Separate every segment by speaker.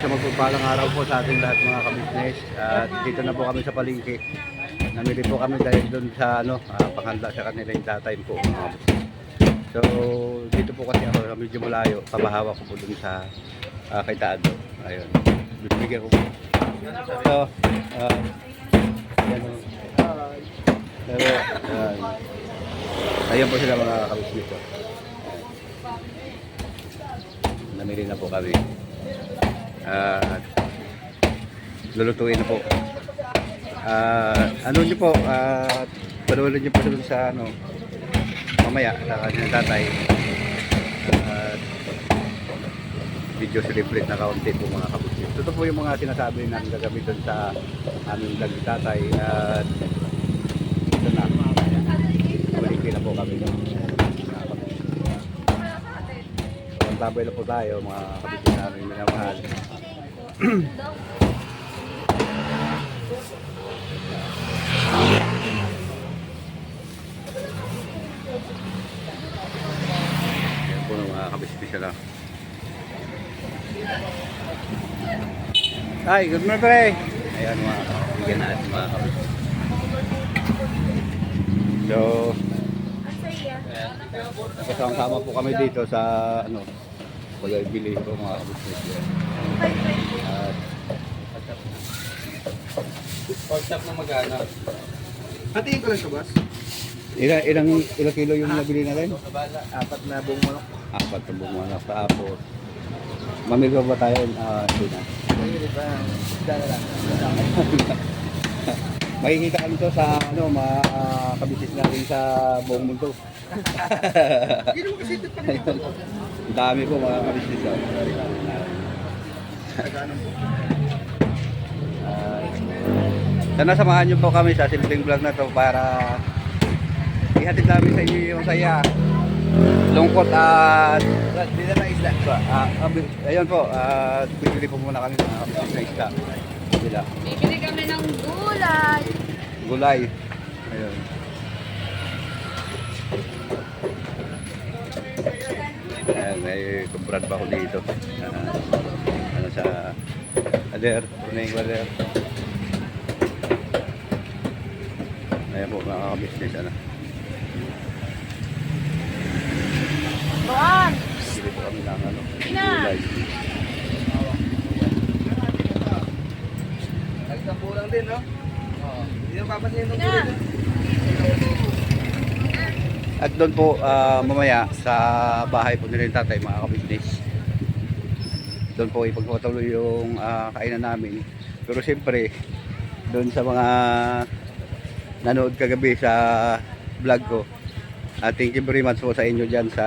Speaker 1: Sa magpagpalang araw po sa ating lahat mga kabisnes. At dito na po kami sa palengke. Namili po kami dahil doon sa panghanda sa kanila yung tatay po mga kabisnes. So dito po kasi ako medyo malayo. Pabahawa ko po doon sa kay Tado. Ayun. Bibigyan ko po. So, yan o. Pero, ayun po sila mga kabisnes ko. Namili na po kami. Lulutuin na po. Ano nyo po, panulad nyo po sa mamaya sa kanyang tatay. Video celebrate na kaunti po mga kabisnes. Ito po yung mga sinasabi namin gagamitin sa aming vlog ni tatay. At ito na, balik na po kami. Tabay na po tayo mga kabisnes namin minamahal. Yan po mga kabisnes na. Ay, good morning pre. Ayan mga bigyan natin mga kabisnes. So kasama po kami dito sa pag-ibili ko mga kabisnes.
Speaker 2: Pork chop na magana. Hatiin ko lang ito, boss.
Speaker 1: Ilang kilo yung nabili natin?
Speaker 2: 4 na buong manok.
Speaker 1: 4 na buong manok. Tapos mamili ba tayo? Hindi na.
Speaker 2: Hindi ba? Dala lang.
Speaker 1: Makikita kami ito sa mga kabisnes natin sa buong mundo.
Speaker 2: Hindi mo kasi ito pa rin.
Speaker 1: Ang dami po mga kabisnes ko. Sana samahan niyo po kami sa simpleng vlog na to para ihatid namin sa inyo yung saya, lungkot at
Speaker 2: Dila na isla.
Speaker 1: ayun po, bibili po muna kami ng isda.
Speaker 3: Bibili kami ng gulay.
Speaker 1: Gulay. Ayun. Ayan, may kumbrad pa ako dito. Sa Ader, Running Ader. Ayan po mga kabisnes.
Speaker 3: Buwan.
Speaker 1: Bili po kami ng
Speaker 3: Ina.
Speaker 1: gulay.
Speaker 2: Nagkapulang din, no? Oo. Hindi na papasin ng
Speaker 3: Ina.
Speaker 2: gulay.
Speaker 1: At doon po mamaya sa bahay po nila yung tatay mga kabisnes. Doon po ipagpatuloy yung kainan namin. Pero siyempre doon sa mga nanood kagabi sa vlog ko, thank you very much po sa inyo dyan sa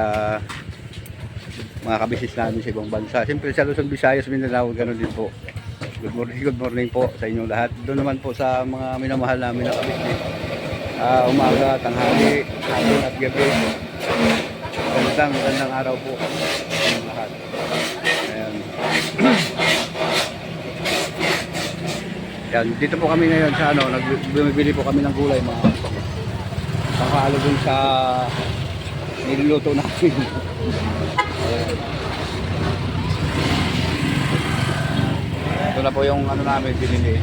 Speaker 1: mga kabisnes namin sa ibang bansa. Siyempre sa Luzon, Visayas, Mindanao, ganoon din po. Good morning po sa inyong lahat. Doon naman po sa mga minamahal namin na kabisnes, umaga, tanghali, hapon at gabi. Magandang araw po sa inyong lahat. Ayan. Yan, dito po kami ngayon sa bumibili po kami ng gulay mga kapatid. Pangkaalo dun sa niluluto namin. Ito na po yung namin binili.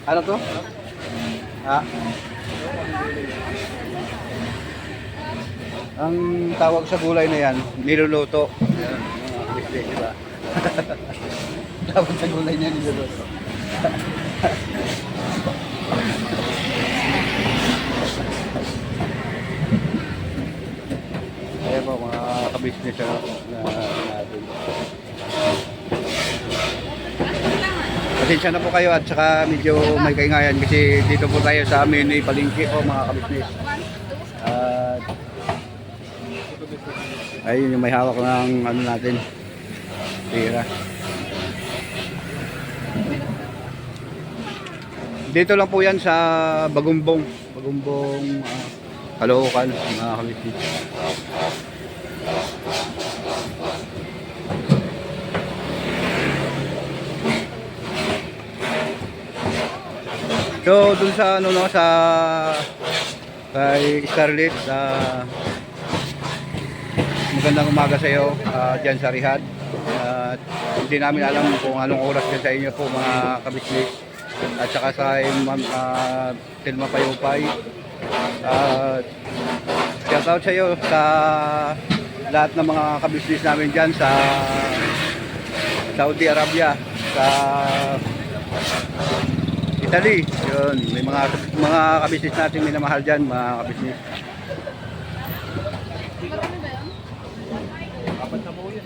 Speaker 1: Ano to? Ang tawag sa gulay na yan, niluluto. Yan, mga kabisnes, di ba? Tawag sa gulay niya, niluluto. Ayan po, mga kabisnes na natin. Pasensya na po kayo at saka medyo may kaingayan kasi dito po tayo sa amin ay palengke po mga kabisnes. Ayun yung may hawak ng natin, tira. Dito lang po yan sa Bagumbong, Caloocan mga kabisnes. So dun sa sa kay Scarlett magandang umaga sa iyo dyan sa Riyadh. At hindi namin alam kung anong oras din sa inyo po mga kabisnes. At saka sa Ma'am Telma Payupay. Shout out sa iyo sa lahat ng mga kabisnes namin dyan sa Saudi Arabia, sa Italy. Yun, may mga kabisnes natin minamahal dyan, mga kabisnes.
Speaker 3: Marami ba yun?
Speaker 2: Apat na buo yun.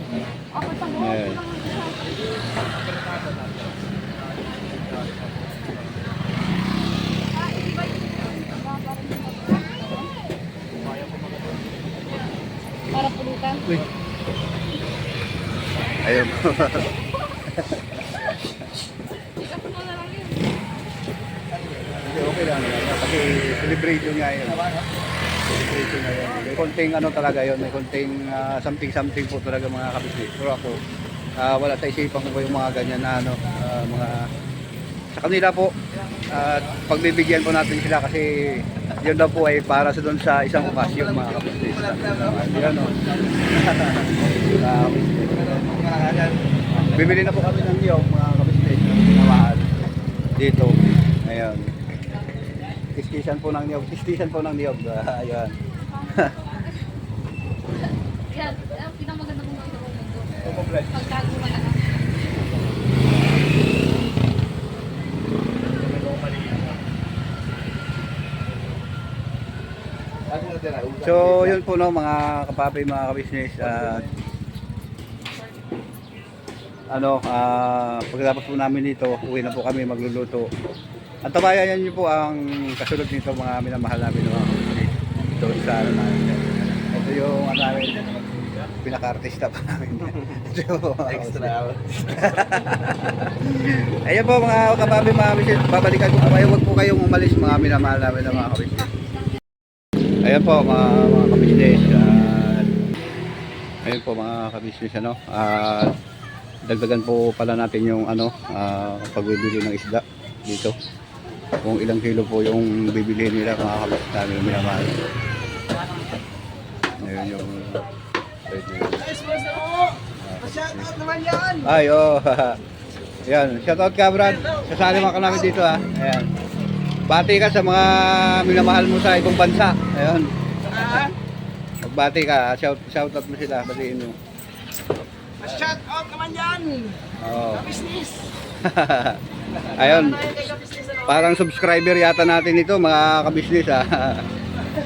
Speaker 3: Apat na buo.
Speaker 1: Ayan.
Speaker 3: Hindi ba yun? Para pulutan?
Speaker 1: Ayun.
Speaker 3: Ikas mo na lang yun.
Speaker 1: Hindi, okay lang. Kasi celebration nga yun. Celebration nga yun. May konting ano talaga yun. May konting something po talaga mga kabisnes. Pero ako, wala sa isipan ko po yung mga ganyan na ano, mga sa kanila po. At pagbibigyan po natin sila kasi yun daw po ay para sa doon sa isang okasyon mga kabisnes. Yan o. Bibili na po kami ng niyog mga kabisnes. Mahal. Dito. Ayun. Kiskisan po ng niyog. Kiskisan po ng niyog. Ayun.
Speaker 3: Yan, ang pinakamaganda kong gawin ng mundo. Pagtago ka na lang.
Speaker 1: So yun po no mga kapapi, mga kabisnes. Pagkatapos po namin dito, uwi na po kami magluluto. At tabayan niyo po ang kasunod nito mga minamahal namin mga kabisnes. Doon sa ano namin. Ito yung ano namin, pinaka-artista pa namin.
Speaker 2: Extra.
Speaker 1: Ayan po mga kapapi, mga kabisnes. Babalikan ko po kayo. Huwag po kayong umalis mga minamahal namin ng mga kabisnes. Ayan po mga kabisnes. Ayan po mga kabisnes ano. Dagdagan po pala natin yung ano pagbibili ng isda dito. Kung ilang kilo po yung bibili nila mga kabisnes namin minamahal. Ayan yung
Speaker 2: Shoutout naman yan!
Speaker 1: ay oh. Ayan, shoutout ka Brad. Sasali ka namin dito ha. Ayan. Bati ka sa mga minamahal mo sa ibang bansa. Ayun. Magbati ka, shoutout mo sila, batiin mo.
Speaker 2: Shoutout naman yan!
Speaker 1: Oo.
Speaker 2: Business!
Speaker 1: Ayun. Parang subscriber yata natin ito, mga kabisnes ha.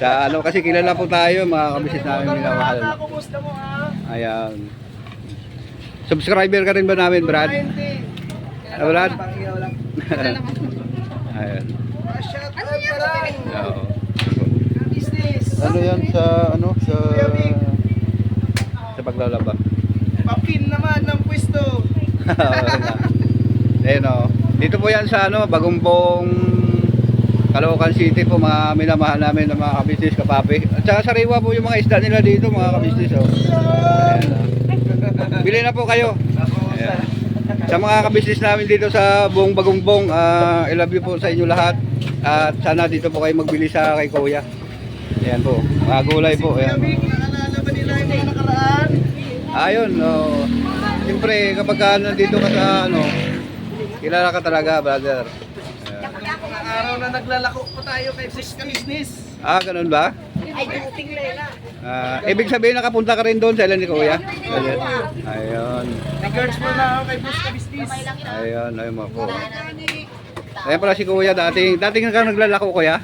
Speaker 1: Sa ano kasi kilala po tayo, mga kabisnes namin minamahal.
Speaker 2: Kumusta mo ha?
Speaker 1: Ayan. Subscriber ka rin ba namin, Brad?
Speaker 2: 20.
Speaker 1: Brad?
Speaker 2: Pangiyaw lang.
Speaker 1: Ayun.
Speaker 2: Shoutout ka lang!
Speaker 1: Oo.
Speaker 2: Business!
Speaker 1: Ano yan sa ano sa paglalaba?
Speaker 2: Papin naman ng pwesto!
Speaker 1: Ayun o. Dito po yan sa ano, Bagumbong, Caloocan City po mga minamahal namin ng mga kabisnes kapapi. At saka sariwa po yung mga isda nila dito mga kabisnes o. Ayan o. Bili na po kayo. Ayan. Sa mga kabisnes namin dito sa buong Bagumbong, I love you po sa inyo lahat. At sana dito po kayo magbili sa kay Kuya. Ayan po. Mga gulay po. Ayan.
Speaker 2: Naalala ba nila yung mga nakaraan?
Speaker 1: Ayun, no. Siyempre, kapag nandito ka sa ano, kilala ka talaga, brother. Ayan.
Speaker 2: Mga araw na naglalako pa tayo kay Business.
Speaker 1: Ganun ba?
Speaker 2: Ay, duting lela.
Speaker 1: Ibig sabihin nakapunta ka rin doon sa ilan ni Kuya? Ayun.
Speaker 2: Nag-girls mo na ako kay Business.
Speaker 1: Ayun, ayun mo po. Ayan pala si Kuya, dating ka naglalako Kuya?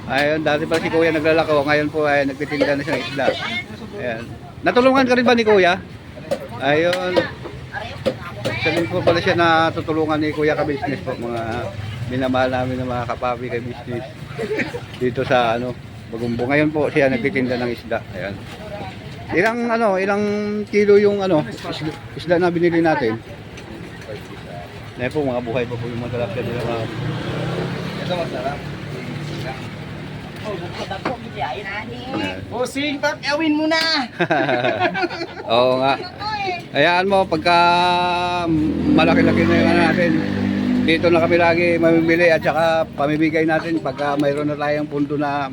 Speaker 1: Ayun, dati pala si Kuya naglalako, ngayon po ay nagtitinda na siya ng isda. Ayan. Natulungan ka rin ba ni Kuya? Ayun. Sabihin po pala siya na tutulungan ni Kuya ka-business po, mga minamahal namin ng mga kapapi kay business dito sa ano, Bagumbong. Ngayon po siya nagtitinda ng isda. Ayan. Ilang kilo yung ano, isda na binili natin? Ayan po, mga buhay pa po yung mga talapia nila mga.
Speaker 2: Ito masarap. Bossing, pag-awin mo na!
Speaker 1: Oo nga. Hayaan mo, pagka malaki-laki na yung ano natin, dito na kami lagi mamimili at saka pamibigay natin pagka mayroon na tayong punto na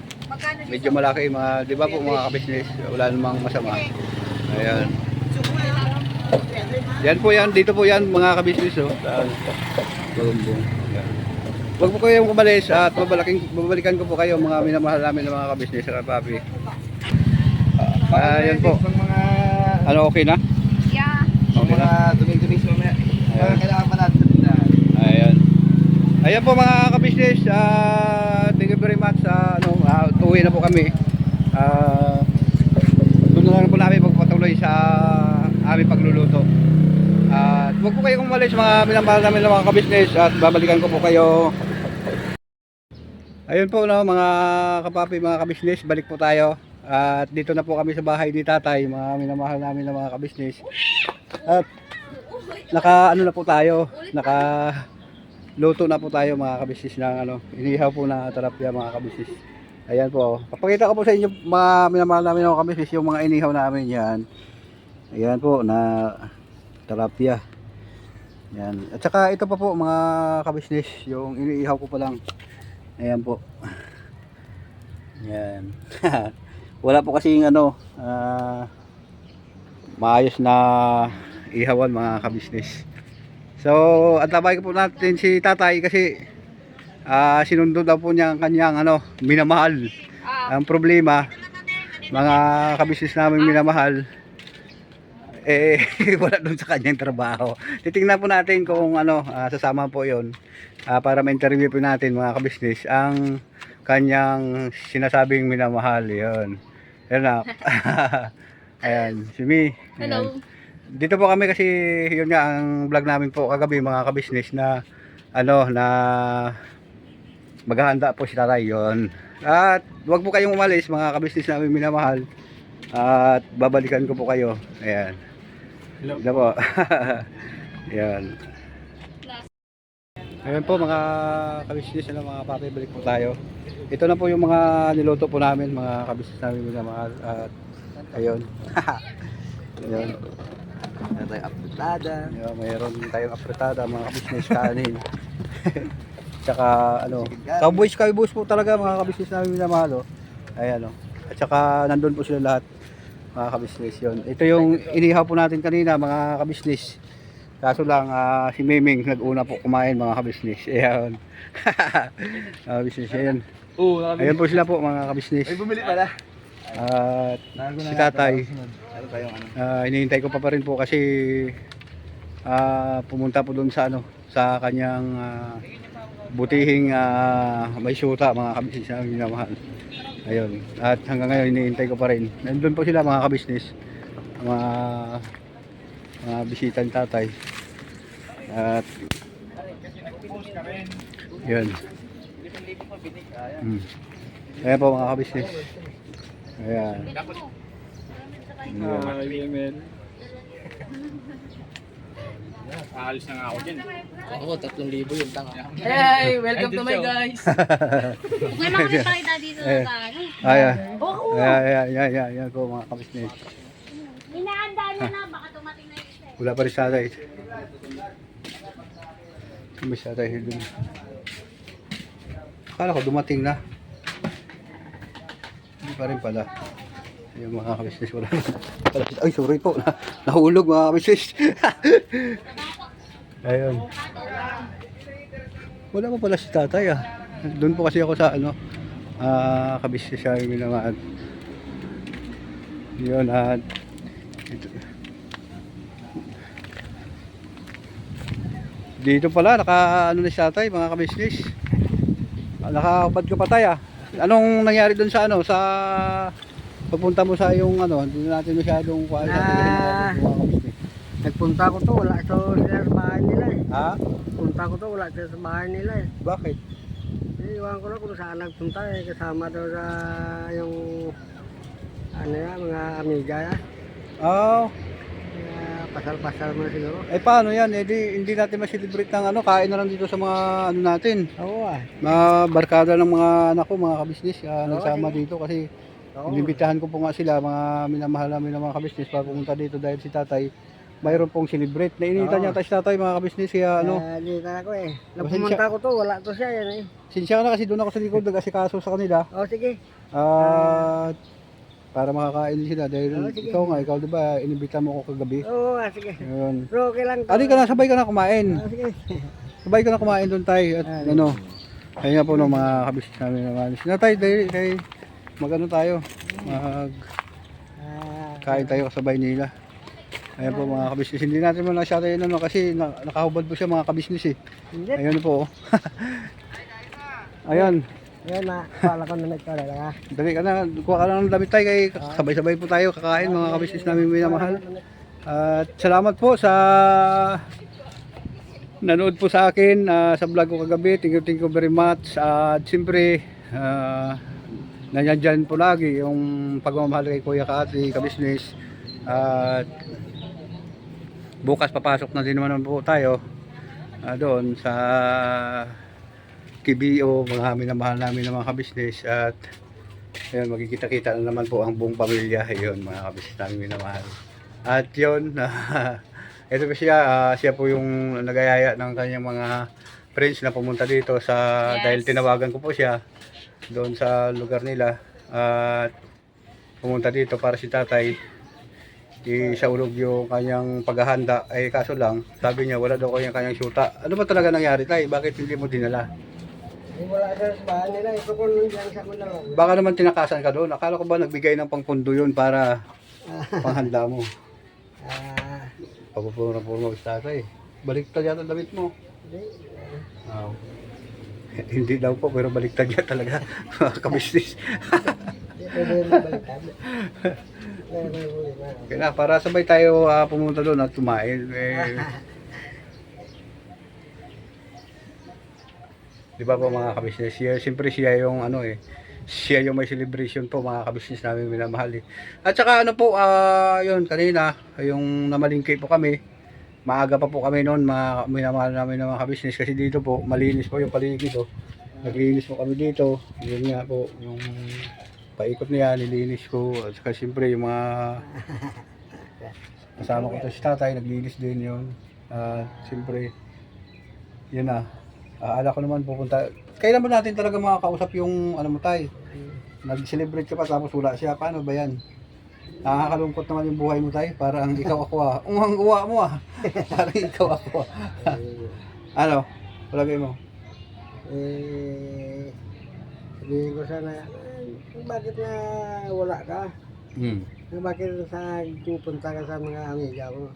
Speaker 1: medyo malaki, di ba po mga kabisnes, wala namang masama. Ayan. Yan po yan, dito po yan mga kabisnes, oh. Bumbong. Yan. Huwag po kayong umalis at babalikan ko po kayo mga minamahal namin ng mga kabisnes sa Papi. Yan po.
Speaker 2: Mga
Speaker 1: Ano, okay na?
Speaker 3: Yeah.
Speaker 1: Okay
Speaker 2: mga
Speaker 1: na?
Speaker 2: tumis-tumis mamaya.
Speaker 1: Ayan.
Speaker 2: Kailangan pa natin na.
Speaker 1: Ayan. Ayan po mga kabisnes, thank you very much. Tuwi na po kami. Doon na lang po namin magpatuloy sa aming pagluluto. At huwag po kayong umalis mga minamahal namin ng mga kabisnes at babalikan ko po kayo. Ayun po no, mga kapapi, mga kabisnes, balik po tayo. At dito na po kami sa bahay ni tatay, mga minamahal namin ng mga kabisnes. At ano na po tayo, luto na po tayo mga kabisnes ng inihaw po na tilapia mga kabisnes. Ayan po, papakita ko po sa inyo mga minamahal namin ng mga kabisnes yung mga inihaw namin yan. Ayan po na tilapia. Yan. At saka ito pa po mga kabisnes, yung iniihaw ko pa lang. Ayan po. Yan. Wala po kasing maayos na ihawan mga kabisnes. So, antabay ko po natin si tatay kasi sinundo daw po niya ang kanyang minamahal. Ang problema, mga kabisnes namin minamahal, wala doon sa kanyang trabaho. Titingnan po natin kung sasama po yon para ma-interview po natin mga kabisnes ang kanyang sinasabing minamahal. Yun. Yan na. Ayan, si Mi.
Speaker 3: Hello.
Speaker 1: Dito po kami kasi yun nga ang vlog namin po kagabi mga kabisnes na na maghahanda po si tatay yun. At wag po kayong umalis mga kabisnes namin minamahal. At babalikan ko po kayo. Ayan. Hello po. Yan. Ayan po mga kabisnes na mga papi, balik po tayo. Ito na po yung mga niluto po namin mga kabisnes namin minamahal. At ayun. Ayun.
Speaker 2: Meron tayong apretada.
Speaker 1: Ayun, mayroon tayong apretada mga kabisnes kanin. Tsaka cowboys po talaga mga kabisnes namin minamahal. Ayan At saka nandun po sila lahat mga kabisnes yun. Ito yung inihaw po natin kanina mga kabisnes. Kaso lang si Miming nag-una po kumain mga kabisnes. Ayan. Kabisnes yan. Ayan po sila po mga kabisnes.
Speaker 2: Ay, bumili pala.
Speaker 1: At si tatay.
Speaker 2: Ano tayong
Speaker 1: Hinihintay ko pa rin po kasi pumunta po doon sa sa kanyang butihing may syuta mga kabisnes na minamahal. Ayun. At hanggang ngayon hinihintay ko pa rin. Nandun po sila mga kabisnes. Mga bisita ni tatay. At yun. Ayan po mga kabisnes. Ayan.
Speaker 4: Aalis na nga ako dyan.
Speaker 2: Oo, 3,000 yung tanga.
Speaker 4: Hey, welcome to my guys.
Speaker 3: May makakita kita dito sa
Speaker 1: Ayan. Ayan po mga kabisnes.
Speaker 3: Inaanda niya na, baka dumating na yung isa.
Speaker 1: Wala pa rin sa tatay. May sa tatay dun. Akala ko dumating na. Hindi pa rin pala. Yung mga kabisnes wala. Ay, sorry po. Nahulog mga kabisnes. Ayun. Wala pa pala si tatay Doon po kasi ako sa kabisnes siya yung minamahal. Yun at dito pala naka na si tatay mga kabisnes. Nakahubad ka patay Anong nangyari doon sa sa pagpunta mo sa yung hindi natin masyadong kuha sa mga kabisnes.
Speaker 5: Nagpunta ko to, wala sila sa bahay nila
Speaker 1: Ha?
Speaker 5: Punta ko to, wala sila sa bahay nila
Speaker 1: Bakit?
Speaker 5: Iwan ko na kung saan nagpunta kasama daw sa yung mga amiga
Speaker 1: Oh,
Speaker 5: pasal-pasal mo siguro.
Speaker 1: paano yan? Hindi natin ma-celebrate ng kain na lang dito sa mga natin.
Speaker 5: Oo
Speaker 1: Mga barkada ng mga anak ko, mga kabisnes, nagsama dito kasi
Speaker 5: Oo.
Speaker 1: inimbitahan ko po nga sila, mga minamahal namin ng mga kabisnes para pumunta dito dahil si tatay mayroon pong celebrate. Nainitan
Speaker 5: Oo.
Speaker 1: yata si tatay mga kabisnes kaya ano.
Speaker 5: Dito ako eh. Nung
Speaker 1: Pasensya.
Speaker 5: pumunta ko to, wala to siya yan eh.
Speaker 1: Sinsya ka na kasi doon ako sa likod nag-asikaso sa kanila.
Speaker 5: Sige.
Speaker 1: At para makakain sila dahil
Speaker 5: Sige.
Speaker 1: ikaw di ba inibita mo ako kagabi.
Speaker 5: Sige.
Speaker 1: Ayun.
Speaker 5: Pero okay lang to.
Speaker 1: Adi ka na, sabay ka na kumain.
Speaker 5: Sige.
Speaker 1: Sabay ka na kumain doon tay. At ano, ayun nga po no, mga kabisnes namin naman. Sinatay, dahil mag-ano tayo. Kain tayo kasabay nila. Ayan po mga kabisnes. Hindi natin mo na siya tayo ano, kasi nakahubad po siya mga kabisnes eh.
Speaker 5: Hindi.
Speaker 1: Ayun po. Ayan.
Speaker 5: Yan na. Pala ko na nagkala ha.
Speaker 1: Dali ka na, kuha ka na ng damit tayo kay sabay-sabay po tayo kakain mga kabisnes namin minamahal. At salamat po sa nanood po sa akin sa vlog ko kagabi. Thank you very much. At siyempre nandiyan dyan po lagi yung pagmamahal kay Kuya Kaati kabisnes. At bukas papasok na din naman po tayo doon sa KBO, mga minamahal namin ng mga kabisnes. At ayun, magkikita-kita na naman po ang buong pamilya. Ayun, mga kabisnes namin minamahal. At yun, ito po siya po yung nagayaya ng kanyang mga friends na pumunta dito sa dahil tinawagan ko po siya doon sa lugar nila. At pumunta dito para si tatay isaulog yung kanyang paghahanda. Ay kaso lang, sabi niya wala daw kanyang syuta. Ano ba talaga nangyari tay? Bakit hindi mo dinala?
Speaker 5: Wala sa bahay nila. Ito ko nung dyan sa kuna lang.
Speaker 1: Baka naman tinakasan ka doon. Akala ko ba nagbigay ng pangpundo yun para panghanda mo. Pagpupura-pura mo sa tatay. Baliktad yata ang damit mo.
Speaker 5: Hindi.
Speaker 1: Hindi daw po, pero baliktad yan talaga. Mga kabisnes.
Speaker 5: Pwede rin baliktad.
Speaker 1: Kaya para sabay tayo pumunta doon at kumain. Di ba po mga kabisnes? Siyempre siya yung ano siya yung may celebration po mga kabisnes namin minamahal At saka ano po, yun kanina, yung namalingkay po kami. Maaga pa po kami noon, minamahal namin ng mga kabisnes kasi dito po, malinis po yung paligid Naglinis po kami dito. Yun nga po, yung paikot niya, nilinis ko. At saka siyempre yung mga kasama ko to si tatay, naglinis din yun. Siyempre, yun na. Ala ko naman pupunta. Kailan ba natin talaga makakausap yung ano mo tay? Nag-celebrate ka pa tapos wala siya. Paano ba yan? Nakakalungkot naman yung buhay mo tay. Parang ikaw ako Uwang-uwa mo Parang ikaw ako Ano? Palagay mo?
Speaker 5: Sabihin ko sana, bakit na wala ka? Bakit sa pupunta ka sa mga amiga mo?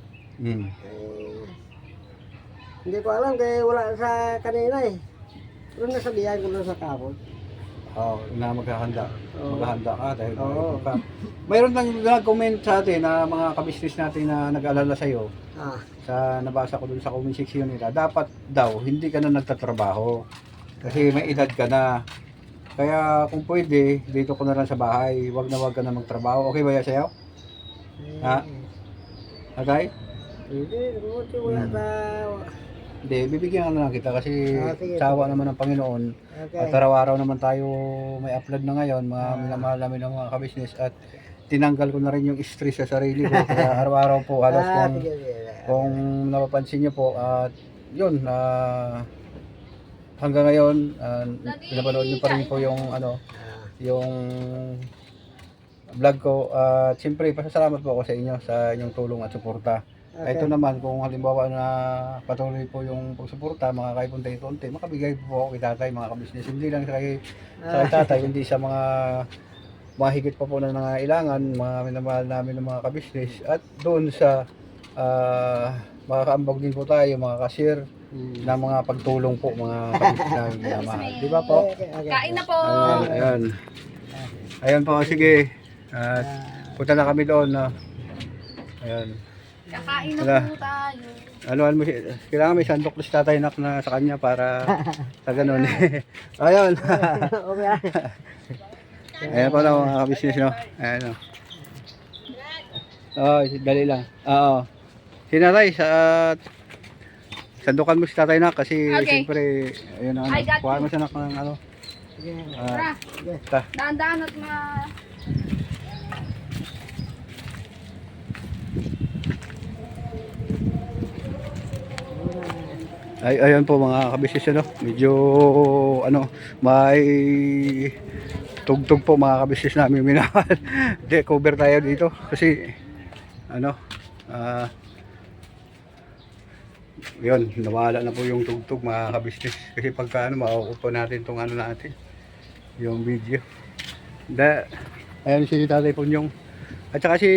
Speaker 5: Hindi ko alam kaya wala sa kanina Pero nasabihan ko lang sa kapon.
Speaker 1: Na maghahanda. Maghahanda ka dahil
Speaker 5: Oo.
Speaker 1: ka. Mayroon lang nag-comment sa atin na mga kabisnes natin na nag-alala sa'yo. Sa nabasa ko dun sa comment section nila. Dapat daw, hindi ka na nagtatrabaho. Kasi may edad ka na. Kaya kung pwede, dito ko na lang sa bahay. Wag ka na magtrabaho. Okay ba yan sa'yo? Ha? Okay?
Speaker 5: Hindi, wala sa...
Speaker 1: Hindi, bibigyan ka na lang kita kasi
Speaker 5: Sige.
Speaker 1: sawa naman ng Panginoon. At
Speaker 5: Okay.
Speaker 1: araw-araw naman tayo may upload na ngayon, mga minamahal namin ng mga kabisnes at tinanggal ko na rin yung stress sa sarili ko. Kaya araw-araw po halos kung napapansin niyo po at yun, hanggang ngayon, pinapanood niyo pa rin po yung yung vlog ko. At siyempre, pasasalamat po ako sa inyo sa inyong tulong at suporta. Ito naman, kung halimbawa na patuloy po yung pagsuporta, mga kaipunti-unti, makabigay po ako kay tatay, mga kabisnes. Hindi lang sa kay tatay, hindi sa mga higit pa po na nangailangan, mga minamahal namin ng mga kabisnes. At doon sa makakaambag din po tayo, mga cashier, na mga pagtulong po, mga kabisnes namin minamahal. Di ba po?
Speaker 3: Kain na po!
Speaker 1: Ayan. Ayan po, sige. At punta na kami doon. Ayan.
Speaker 3: Kakain na
Speaker 1: Wala.
Speaker 3: po tayo.
Speaker 1: Ano mo, kailangan may sandok na si tatay nak na sa kanya para sa ganun. Ayun.
Speaker 5: Okay.
Speaker 1: Ayan po na mga kabisnes, no? Ayan, no? Dali lang. Oo. Sinatay, sandukan mo si tatay nak kasi
Speaker 3: Okay.
Speaker 1: siyempre, ayun ang
Speaker 3: I got
Speaker 1: kuhaan mo
Speaker 3: you.
Speaker 1: siya nak ng ano.
Speaker 3: Tara,
Speaker 1: Ta.
Speaker 3: daan-daan at mga...
Speaker 1: Ayan po mga kabisnes, ano, medyo ano, may tugtog po mga kabisnes namin minahal. Hindi, cover tayo dito kasi ano, yun, nawala na po yung tugtog mga kabisnes. Kasi pagka ano, mauupo natin tong ano natin, yung video. Ayan si Tatay Punyong. At saka si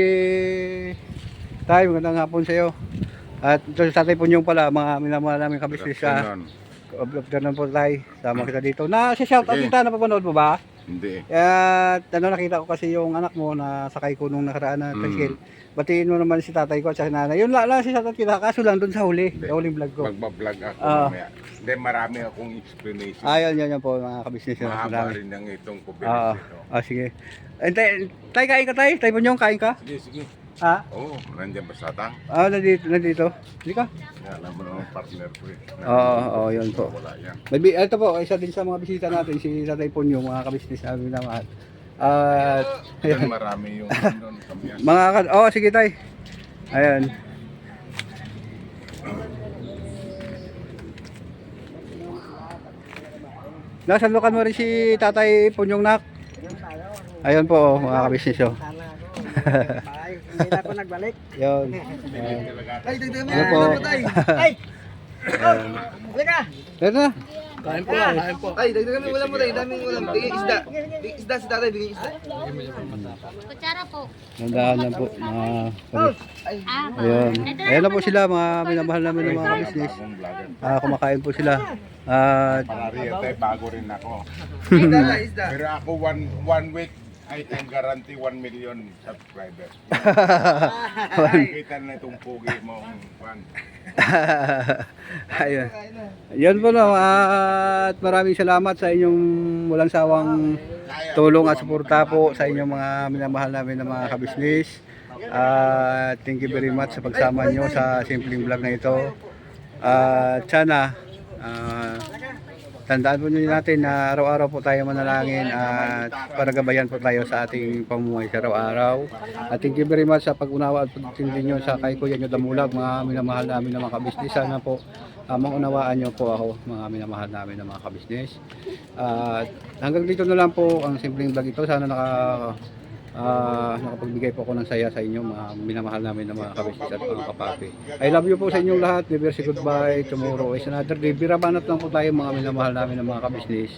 Speaker 1: Tay, magandang hapon sa iyo. At ito si Tatay Punyong pala, mga minamahal namin kabisnes sa afternoon po Tay. Sama kita dito. Na-shoutout kita, napapanood mo ba?
Speaker 6: Hindi.
Speaker 1: At ano, nakita ko kasi yung anak mo na sakay ko nung nakaraan na tricycle. Batiin mo naman si tatay ko at sa nanay. Yun lang si shoutout kita, kaso lang doon sa huli, sa huling vlog ko.
Speaker 6: Magbablog ako
Speaker 1: Ah.
Speaker 6: mamaya. Hindi, marami akong explanation.
Speaker 1: Ayun, yan po mga kabisnes.
Speaker 6: Mahaba rin ang itong kubilis ito.
Speaker 1: Sige. Tay, kain ka tay? Tay Punyong, kain ka?
Speaker 6: Sige, sige.
Speaker 1: Ha?
Speaker 6: Oo, nandiyan ba sa tang?
Speaker 1: Nandito. Hindi ka?
Speaker 6: Alam mo naman partner ko eh.
Speaker 1: Oo, yun po.
Speaker 6: Wala yan.
Speaker 1: Ito po, isa din sa mga bisita natin, si Tatay Punyong, mga kabisnes namin naman. At,
Speaker 6: Yan marami yung doon kami.
Speaker 1: sige tay. Ayan. Nasalukan mo rin si Tatay Punyong nak. Ayun po, mga kabisnes. Oh.
Speaker 5: Sana ako. Bye. Hindi na ako nagbalik.
Speaker 1: Yun.
Speaker 2: Tay, dagdagan mo
Speaker 1: Ano
Speaker 2: yung
Speaker 1: po?
Speaker 2: ulam mo, tay.
Speaker 5: Ay! Halika!
Speaker 1: Ito na.
Speaker 4: Kain po, kain po.
Speaker 2: Tay, dagdagan mo yung ulam mo, tay. Daming ulam. Bigay isda. Bigay isda si tatay, bigay isda.
Speaker 3: Kutsara po.
Speaker 1: Nandaan lang po.
Speaker 3: Ah,
Speaker 1: Ayun. Ayan na po sila, mga minamahal namin ng mga business. Kumakain po sila. At
Speaker 6: Parari ito eh, bago rin ako.
Speaker 2: Isda, tay, isda.
Speaker 6: Pero ako one week, I can guarantee 1 million subscribers. Kita na itong pugi mong fan.
Speaker 1: ayun. Yan po no, at maraming salamat sa inyong walang sawang tulong at suporta po sa inyong mga minamahal namin ng mga kabisnes. Thank you very much sa pagsama nyo sa simpleng vlog na ito. Sana tandaan po nyo natin na araw-araw po tayo manalangin at paragabayan po tayo sa ating pamumuhay sa araw-araw. At thank you very much sa pag-unawa at pagtindi nyo sa kay Kuya Nyo Damulag, mga minamahal namin ng mga kabisnes. Sana po maunawaan nyo po ako, mga minamahal namin ng mga kabisnes. At hanggang dito na lang po ang simpleng vlog ito. Sana nakapagbigay po ako ng saya sa inyo, mga minamahal namin ng mga kabisnes at mga kapapi. I love you po sa inyong lahat. Never say goodbye. Tomorrow is another day. Birabanat lang po tayo, mga minamahal namin ng mga kabisnes.